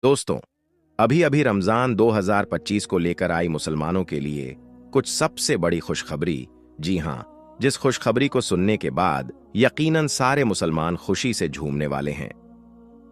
दोस्तों, अभी अभी रमजान 2025 को लेकर आई मुसलमानों के लिए कुछ सबसे बड़ी खुशखबरी। जी हां, जिस खुशखबरी को सुनने के बाद यकीनन सारे मुसलमान खुशी से झूमने वाले हैं।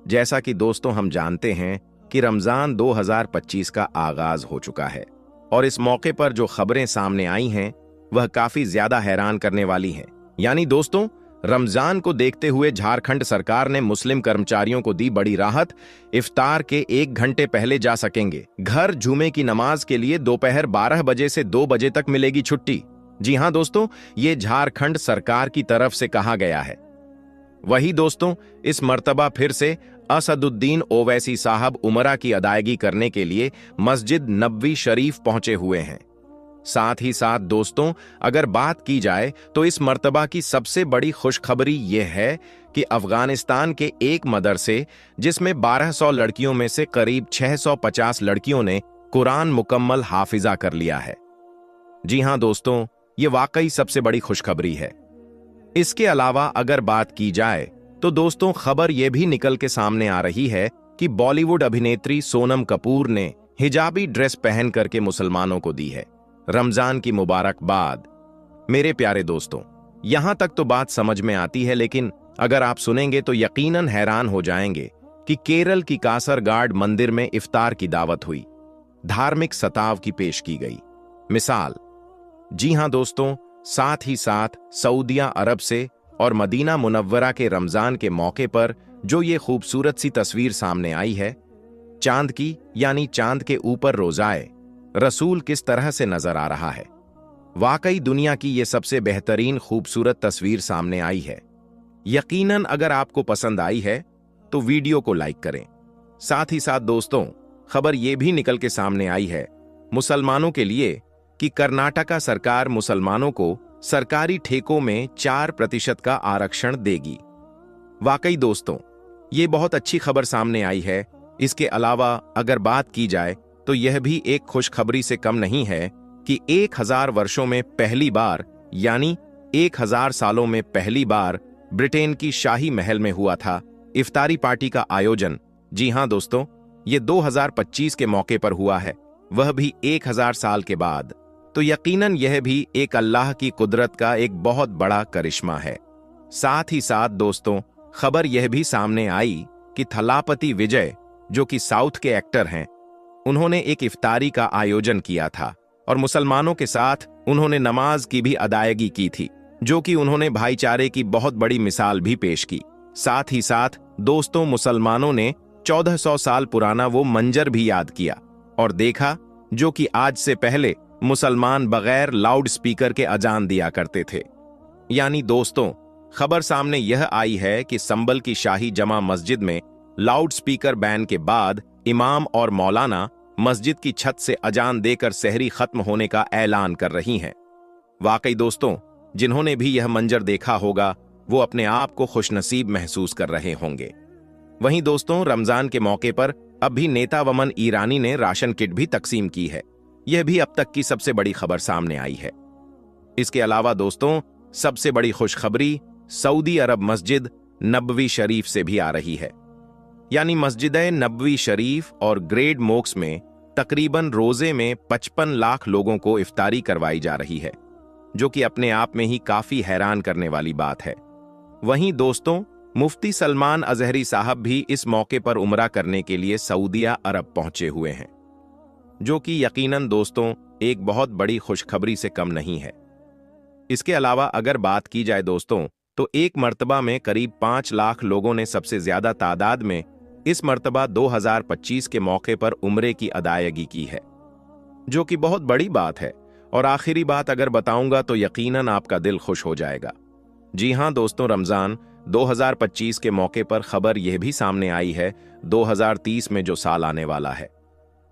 जैसा कि दोस्तों हम जानते हैं कि रमजान 2025 का आगाज हो चुका है और इस मौके पर जो खबरें सामने आई हैं वह काफी ज्यादा हैरान करने वाली हैं। यानी दोस्तों, रमजान को देखते हुए झारखंड सरकार ने मुस्लिम कर्मचारियों को दी बड़ी राहत। इफ्तार के 1 घंटे पहले जा सकेंगे घर। जुमे की नमाज के लिए दोपहर 12 बजे से 2 बजे तक मिलेगी छुट्टी। जी हां दोस्तों, ये झारखंड सरकार की तरफ से कहा गया है। वही दोस्तों, इस मर्तबा फिर से असदुद्दीन ओवैसी साहब उमरा की अदायगी करने के लिए मस्जिद नबवी शरीफ पहुंचे हुए हैं। साथ ही साथ दोस्तों, अगर बात की जाए तो इस मर्तबा की सबसे बड़ी खुशखबरी यह है कि अफगानिस्तान के एक मदरसे जिसमें 1200 लड़कियों में से करीब 650 लड़कियों ने कुरान मुकम्मल हाफिजा कर लिया है। जी हां दोस्तों, ये वाकई सबसे बड़ी खुशखबरी है। इसके अलावा अगर बात की जाए तो दोस्तों, खबर यह भी निकल के सामने आ रही है कि बॉलीवुड अभिनेत्री सोनम कपूर ने हिजाबी ड्रेस पहन करके मुसलमानों को दी है रमजान की मुबारकबाद। मेरे प्यारे दोस्तों, यहां तक तो बात समझ में आती है, लेकिन अगर आप सुनेंगे तो यकीनन हैरान हो जाएंगे कि केरल की कासरगाड मंदिर में इफ्तार की दावत हुई, धार्मिक सताव की पेश की गई मिसाल। जी हां दोस्तों, साथ ही साथ सऊदिया अरब से और मदीना मुनव्वरा के रमजान के मौके पर जो ये खूबसूरत सी तस्वीर सामने आई है चांद की, यानी चांद के ऊपर रोजाए रसूल किस तरह से नजर आ रहा है। वाकई दुनिया की ये सबसे बेहतरीन खूबसूरत तस्वीर सामने आई है। यकीनन अगर आपको पसंद आई है तो वीडियो को लाइक करें। साथ ही साथ दोस्तों, खबर यह भी निकल के सामने आई है मुसलमानों के लिए कि कर्नाटका सरकार मुसलमानों को सरकारी ठेकों में 4% का आरक्षण देगी। वाकई दोस्तों, ये बहुत अच्छी खबर सामने आई है। इसके अलावा अगर बात की जाए तो यह भी एक खुशखबरी से कम नहीं है कि 1000 वर्षों में पहली बार, यानी 1000 सालों में पहली बार ब्रिटेन की शाही महल में हुआ था इफ्तारी पार्टी का आयोजन। जी हां दोस्तों, ये 2025 के मौके पर हुआ है, वह भी 1000 साल के बाद। तो यकीनन यह भी एक अल्लाह की कुदरत का एक बहुत बड़ा करिश्मा है। साथ ही साथ दोस्तों, खबर यह भी सामने आई कि थलापति विजय, जो कि साउथ के एक्टर हैं, उन्होंने एक इफ्तारी का आयोजन किया था और मुसलमानों के साथ उन्होंने नमाज की भी अदायगी की थी, जो कि उन्होंने भाईचारे की बहुत बड़ी मिसाल भी पेश की। साथ ही साथ दोस्तों, मुसलमानों ने 1400 साल पुराना वो मंजर भी याद किया और देखा जो कि आज से पहले मुसलमान बगैर लाउड स्पीकर के अजान दिया करते थे। यानी दोस्तों, खबर सामने यह आई है कि संबल की शाही जमा मस्जिद में लाउड स्पीकर बैन के बाद इमाम और मौलाना मस्जिद की छत से अजान देकर सहरी खत्म होने का ऐलान कर रही हैं। वाकई दोस्तों, जिन्होंने भी यह मंजर देखा होगा वो अपने आप को खुशनसीब महसूस कर रहे होंगे। वहीं दोस्तों, रमजान के मौके पर अब भी नेता वमन ईरानी ने राशन किट भी तकसीम की है। यह भी अब तक की सबसे बड़ी खबर सामने आई है। इसके अलावा दोस्तों, सबसे बड़ी खुशखबरी सऊदी अरब मस्जिद नबवी शरीफ से भी आ रही है। यानी मस्जिद नबवी शरीफ और ग्रेड मोक्स में तकरीबन रोजे में 55 लाख लोगों को इफ्तारी करवाई जा रही है, जो कि अपने आप में ही काफी हैरान करने वाली बात है। वहीं दोस्तों, मुफ्ती सलमान अजहरी साहब भी इस मौके पर उमरा करने के लिए सऊदिया अरब पहुंचे हुए हैं, जो कि यकीनन दोस्तों एक बहुत बड़ी खुशखबरी से कम नहीं है। इसके अलावा अगर बात की जाए दोस्तों, तो एक मर्तबा में करीब 5 लाख लोगों ने सबसे ज्यादा तादाद में इस मर्तबा 2025 के मौके पर उम्रे की अदायगी की है, जो कि बहुत बड़ी बात है। और आखिरी बात अगर बताऊंगा तो यकीनन आपका दिल खुश हो जाएगा। जी हां दोस्तों, रमजान 2025 के मौके पर खबर यह भी सामने आई है 2030 में जो साल आने वाला है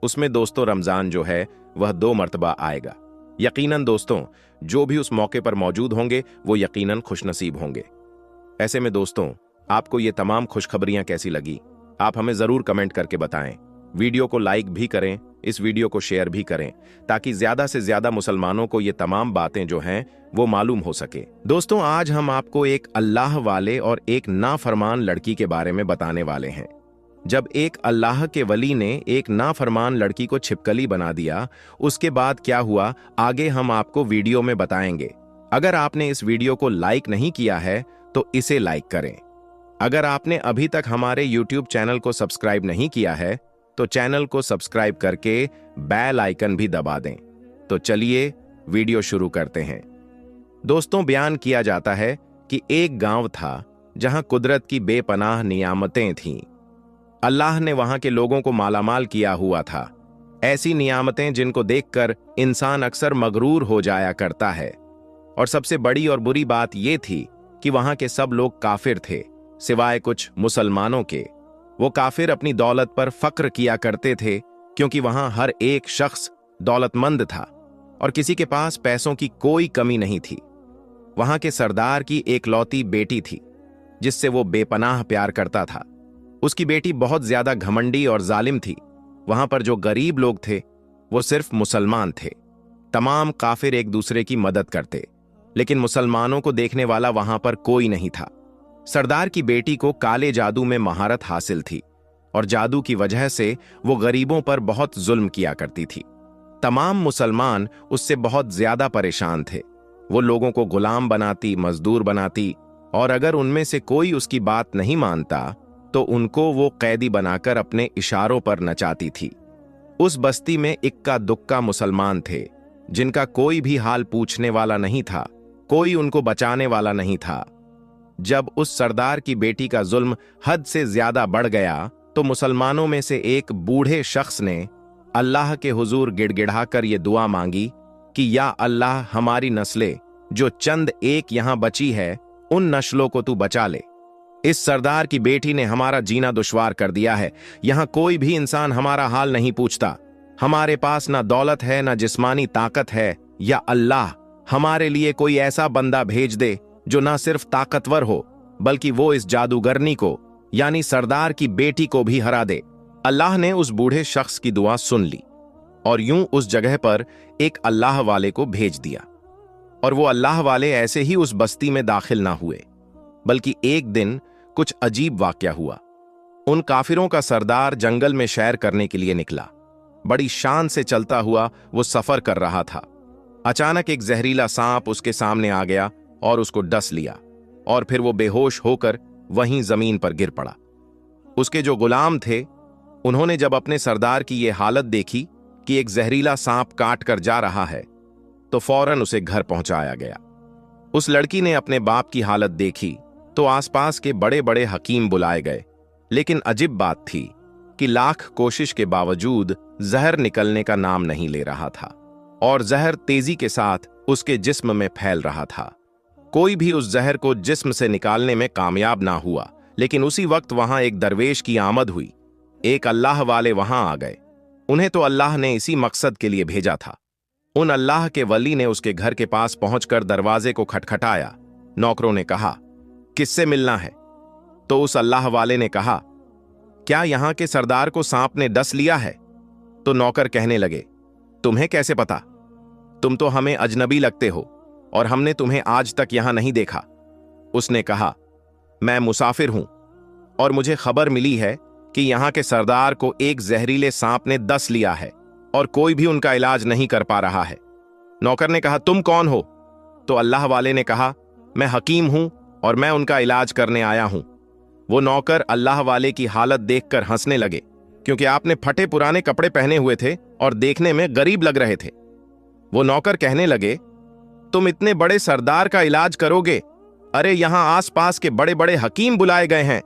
उसमें दोस्तों रमजान जो है वह 2 मर्तबा आएगा। यकीनन दोस्तों, जो भी उस मौके पर मौजूद होंगे वो यकीनन खुशनसीब होंगे। ऐसे में दोस्तों, आपको ये तमाम खुशखबरियां कैसी लगी आप हमें जरूर कमेंट करके बताएं। वीडियो को लाइक भी करें, इस वीडियो को शेयर भी करें, ताकि ज्यादा से ज्यादा मुसलमानों को ये तमाम बातें जो हैं वो मालूम हो सके। दोस्तों, आज हम आपको एक अल्लाह वाले और एक नाफरमान लड़की के बारे में बताने वाले हैं, जब एक अल्लाह के वली ने एक नाफरमान लड़की को छिपकली बना दिया, उसके बाद क्या हुआ आगे हम आपको वीडियो में बताएंगे। अगर आपने इस वीडियो को लाइक नहीं किया है तो इसे लाइक करें। अगर आपने अभी तक हमारे YouTube चैनल को सब्सक्राइब नहीं किया है तो चैनल को सब्सक्राइब करके बेल आइकन भी दबा दें। तो चलिए वीडियो शुरू करते हैं। दोस्तों, बयान किया जाता है कि एक गांव था जहां कुदरत की बेपनाह नियामतें थीं। अल्लाह ने वहां के लोगों को मालामाल किया हुआ था। ऐसी नियामतें जिनको देखकर इंसान अक्सर मगरूर हो जाया करता है। और सबसे बड़ी और बुरी बात यह थी कि वहां के सब लोग काफिर थे, सिवाय कुछ मुसलमानों के। वो काफिर अपनी दौलत पर फक्र किया करते थे, क्योंकि वहां हर एक शख्स दौलतमंद था और किसी के पास पैसों की कोई कमी नहीं थी। वहां के सरदार की एकलौती बेटी थी जिससे वो बेपनाह प्यार करता था। उसकी बेटी बहुत ज्यादा घमंडी और जालिम थी। वहां पर जो गरीब लोग थे वो सिर्फ मुसलमान थे। तमाम काफिर एक दूसरे की मदद करते, लेकिन मुसलमानों को देखने वाला वहां पर कोई नहीं था। सरदार की बेटी को काले जादू में महारत हासिल थी और जादू की वजह से वो गरीबों पर बहुत जुल्म किया करती थी। तमाम मुसलमान उससे बहुत ज्यादा परेशान थे। वो लोगों को गुलाम बनाती, मजदूर बनाती, और अगर उनमें से कोई उसकी बात नहीं मानता तो उनको वो कैदी बनाकर अपने इशारों पर नचाती थी। उस बस्ती में इक्का दुक्का मुसलमान थे जिनका कोई भी हाल पूछने वाला नहीं था, कोई उनको बचाने वाला नहीं था। जब उस सरदार की बेटी का जुल्म हद से ज्यादा बढ़ गया तो मुसलमानों में से एक बूढ़े शख्स ने अल्लाह के हुजूर गिड़गिड़ाकर ये दुआ मांगी कि या अल्लाह, हमारी नस्लें जो चंद एक यहां बची है उन नस्लों को तू बचा ले। इस सरदार की बेटी ने हमारा जीना दुश्वार कर दिया है। यहां कोई भी इंसान हमारा हाल नहीं पूछता। हमारे पास ना दौलत है, ना जिस्मानी ताकत है। या अल्लाह, हमारे लिए कोई ऐसा बंदा भेज दे जो ना सिर्फ ताकतवर हो बल्कि वो इस जादूगरनी को यानी सरदार की बेटी को भी हरा दे। अल्लाह ने उस बूढ़े शख्स की दुआ सुन ली और यूं उस जगह पर एक अल्लाह वाले को भेज दिया। और वो अल्लाह वाले ऐसे ही उस बस्ती में दाखिल ना हुए, बल्कि एक दिन कुछ अजीब वाकया हुआ। उन काफिरों का सरदार जंगल में सैर करने के लिए निकला। बड़ी शान से चलता हुआ वो सफर कर रहा था। अचानक एक जहरीला सांप उसके सामने आ गया और उसको डस लिया, और फिर वो बेहोश होकर वहीं जमीन पर गिर पड़ा। उसके जो गुलाम थे उन्होंने जब अपने सरदार की ये हालत देखी कि एक जहरीला सांप काट कर जा रहा है तो फौरन उसे घर पहुंचाया गया। उस लड़की ने अपने बाप की हालत देखी तो आसपास के बड़े बड़े हकीम बुलाए गए, लेकिन अजीब बात थी कि लाख कोशिश के बावजूद जहर निकलने का नाम नहीं ले रहा था और जहर तेजी के साथ उसके जिस्म में फैल रहा था। कोई भी उस जहर को जिस्म से निकालने में कामयाब ना हुआ, लेकिन उसी वक्त वहां एक दरवेश की आमद हुई। एक अल्लाह वाले वहां आ गए। उन्हें तो अल्लाह ने इसी मकसद के लिए भेजा था। उन अल्लाह के वली ने उसके घर के पास पहुंचकर दरवाजे को खटखटाया। नौकरों ने कहा, किससे मिलना है? तो उस अल्लाह वाले ने कहा, क्या यहां के सरदार को सांप ने डस लिया है? तो नौकर कहने लगे, तुम्हें कैसे पता? तुम तो हमें अजनबी लगते हो और हमने तुम्हें आज तक यहां नहीं देखा। उसने कहा, मैं मुसाफिर हूं और मुझे खबर मिली है कि यहां के सरदार को एक जहरीले सांप ने डस लिया है और कोई भी उनका इलाज नहीं कर पा रहा है। नौकर ने कहा, तुम कौन हो? तो अल्लाह वाले ने कहा, मैं हकीम हूं और मैं उनका इलाज करने आया हूं। वो नौकर अल्लाह वाले की हालत देखकर हंसने लगे, क्योंकि आपने फटे पुराने कपड़े पहने हुए थे और देखने में गरीब लग रहे थे। वो नौकर कहने लगे, तुम इतने बड़े सरदार का इलाज करोगे? अरे यहां आसपास के बड़े बड़े हकीम बुलाए गए हैं।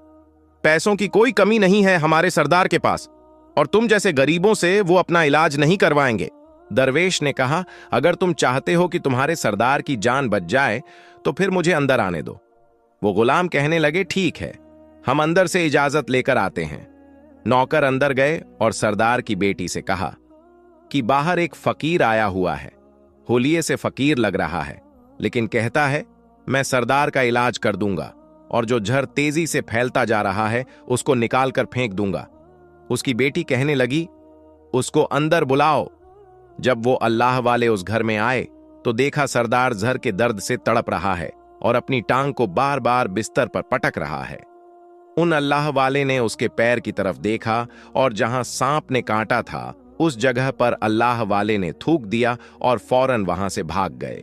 पैसों की कोई कमी नहीं है हमारे सरदार के पास, और तुम जैसे गरीबों से वो अपना इलाज नहीं करवाएंगे। दरवेश ने कहा, अगर तुम चाहते हो कि तुम्हारे सरदार की जान बच जाए तो फिर मुझे अंदर आने दो। वो गुलाम कहने लगे, ठीक है, हम अंदर से इजाजत लेकर आते हैं। नौकर अंदर गए और सरदार की बेटी से कहा कि बाहर एक फकीर आया हुआ है। होलिये से फकीर लग रहा है, लेकिन कहता है मैं सरदार का इलाज कर दूंगा और जो जहर तेजी से फैलता जा रहा है उसको निकाल कर फेंक दूंगा। उसकी बेटी कहने लगी, उसको अंदर बुलाओ। जब वो अल्लाह वाले उस घर में आए तो देखा सरदार जहर के दर्द से तड़प रहा है और अपनी टांग को बार बार बिस्तर पर पटक रहा है। उन अल्लाह वाले ने उसके पैर की तरफ देखा और जहां सांप ने काटा था उस जगह पर अल्लाह वाले ने थूक दिया और फौरन वहां से भाग गए।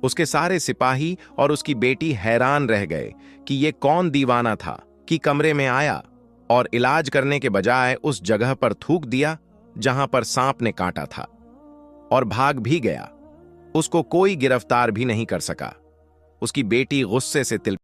उसके सारे सिपाही और उसकी बेटी हैरान रह गए कि ये कौन दीवाना था कि कमरे में आया और इलाज करने के बजाय उस जगह पर थूक दिया जहां पर सांप ने काटा था, और भाग भी गया। उसको कोई गिरफ्तार भी नहीं कर सका। उसकी बेटी गुस्से से तिल